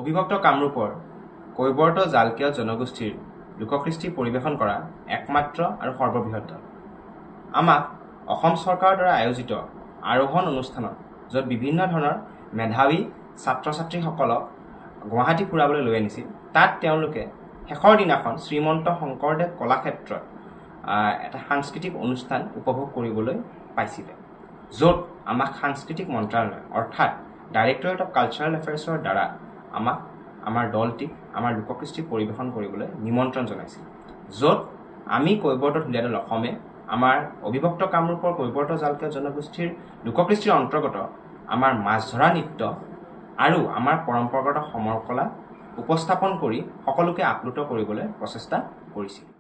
অবিভক্ত কামৰূপৰ কৈৱৰ্ত জালকীয় জনগোষ্ঠীৰ লোককৃষ্টি পৰিৱেশন কৰা একমাত্ৰ আৰু সৰ্ববৃহৎ দল। আমাক অসম চৰকাৰৰ দ্বাৰা আয়োজিত আৰোহণ অনুষ্ঠানত য'ত বিভিন্ন ধৰণৰ মেধাৱী ছাত্ৰ ছাত্ৰীসকলক গুৱাহাটী ফুৰাবলৈ লৈ আনিছিল, তাত তেওঁলোকে শেষৰ দিনাখন শ্ৰীমন্ত শংকৰদেৱ কলাক্ষেত্ৰত এটা সাংস্কৃতিক অনুষ্ঠান উপভোগ কৰিবলৈ পাইছিলে, য'ত আমাক সাংস্কৃতিক মন্ত্ৰালয় অৰ্থাৎ ডাইৰেক্টৰেট অফ কালচাৰেল এফেয়াৰ্ছৰ দ্বাৰা আমাক আমাৰ দলটিক আমাৰ লোককৃষ্টি পৰিৱেশন কৰিবলৈ নিমন্ত্ৰণ জনাইছিল, য'ত আমি কৈৱৰ্ত ঢুলীয়া দল অসমে আমাৰ অবিভক্ত কামৰূপৰ কৈৱৰ্ত জালকীয় জনগোষ্ঠীৰ লোককৃষ্টিৰ অন্তৰ্গত আমাৰ মাছ ধৰা নৃত্য আৰু আমাৰ পৰম্পৰাগত সমৰ কলা উপস্থাপন কৰি সকলোকে আপ্লুত কৰিবলৈ প্ৰচেষ্টা কৰিছিল।